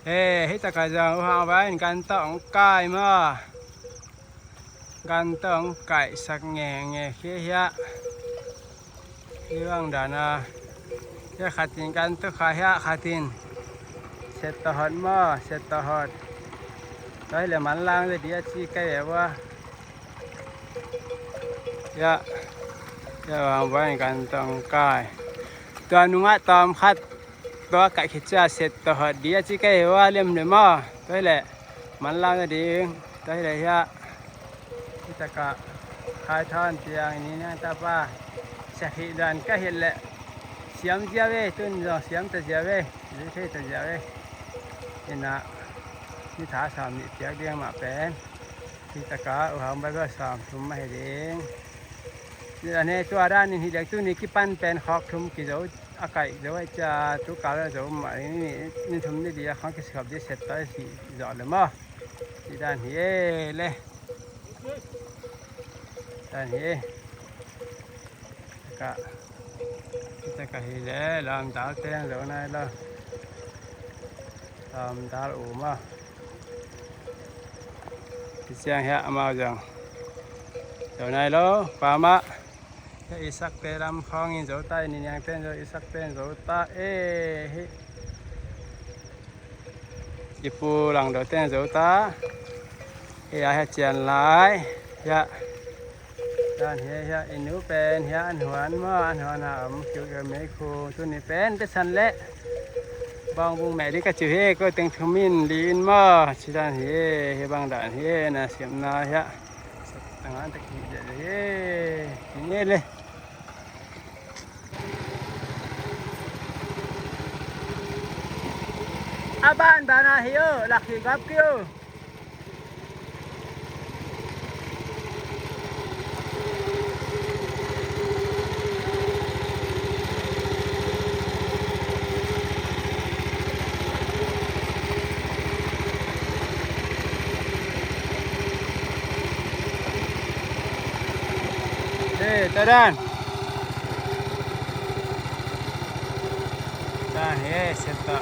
ให้ตะกะจังเอาไว้กันต้องกายมากันต้องไก่สักแง่เคียะเรื่องดานาเรื่องขัดตินกันตุขาะขัดตินเสร็จตหอดมาเสร็จตหอดได้เลยมันล่างเลยเดียชีไก่แบบว่ายะวางไว้กันต้องกายตัวนุ่งตอมคัดตัวไก่ขิดจ้าเสร็จตหอดเดียชีไก่ว่าเลี่ยมเลยมาได้แหละมันล่างเลยดีได้เลยฮะที่ตะกะคายท่อนเตียงนี้นะตาป้าสักหิดันก็เห็นแหละเสียมเจียวเว้ตุนเสียมตะเจียวเว้หรือใช่ตะเจียวเว้เห็นนะนี่ถาสามนี่เปียกเดียงมาเป็นที่ตะกะเอาหางไปก็สามทุ่มมาให้เด้งนี่อันนี้ตัวด้านนี้ที่เด็กตัวนี้กี่ปั้นเป็นขอกทุ่มกี่เจ้าอากาศเดี๋ยวจะทุกการแล้วจะมานี่ทุ่มนี่ดีข้างกี่สิบดีเสร็จได้สี่จอดเลยมั้งที่ด้านนี้เลยด้านนี้ก็จะก็เห็นแล้วลำดาวเต้นแล้วนะล่ะลำดาวอูมาที่เชียงเหี้ยมาจังเดี๋ยวไหนแล้วป่ามะอีสักเตลำคลองอินโจใต้นี่ยังเต้นอีสักเต้นโจใต้ญี่ปุ่นหลังเดี๋ยวเต้นโจใต้ให้เจียนหลายด้านเฮียอินูเป็นเฮียอันหวนมาอันหวนหามคิวกับแม่ครูตัวนี้เป็นแต่สันเละบางบุงแม่ที่กระจือเฮก็เต็งทมินลีนมาชิด้านเฮียบางด่านเฮียนะเสียมนาเฮียต่างอันตะกี้เดี๋ยวเฮียนี่เลยอาบ้านบานาเฮียหลักที่กับคิวตาด้านเสร็จต่อ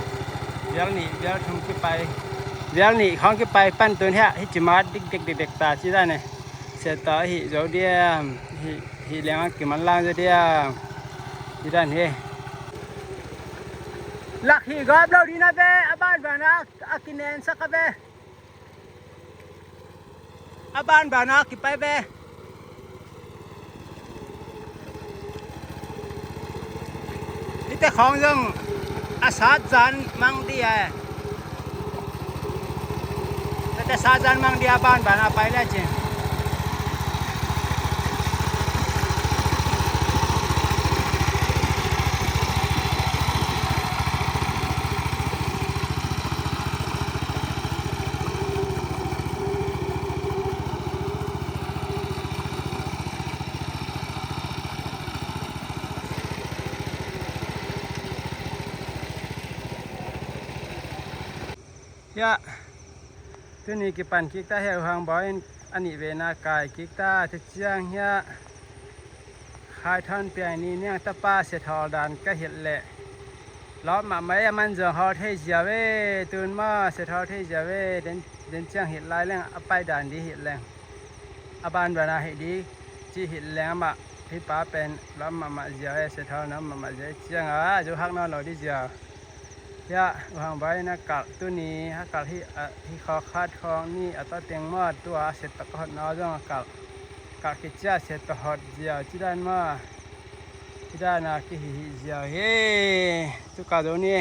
เดี๋ยวนี้เดี๋ยวทำขึ้นไปเดี๋ยวนี้ของขึ้นไปปั้นตัวเนี้ยที่จะมาเด็กตาที่ได้เนี่ยเสร็จต่อหิโจเดียหิเลี้ยงกิมันล่างเดียที่ด้านนี้หลักหิกอบเราดีนะเบ้บ้านบ้านนะกินเองสักเบ้บ้านบ้านนะกินไปเบ้แต่ของยังอาสาจันมังเดียแต่สาจันมังเดียบ้านไปแล้วจริงตัวนี้กี่ปันกิกตาเหี่ยวหางบ่อยอันนี้เวนากายกิกตาที่เชียงเฮียคายท่อนเปียนี้เนี่ยตะป้าเสถอดานก็เห็นแหละล้อมาไม่มันจะหอเทเจียเวตื่นมาเสถอเทเจียเวเดินเชียงเห็นลายแรงไปด่านดีเห็นแรงบ้านนาเห็นดีจีเห็นแรงมาที่ป้าเป็นล้อมาเจียเวเสถอน้ำมาเจียเชียงจะหักนอนเราดีเจียวางไว้นะกัดตัวนี้กัดที่คอคาดคองนี่อัตเตียงมอดตัวเสร็จตะกอดน้อจังกัดกิจเสร็จตะหอดเจียวที่ด้านมาที่ด้านนะกิหิเจียวเฮ้ตุกาตัวนี้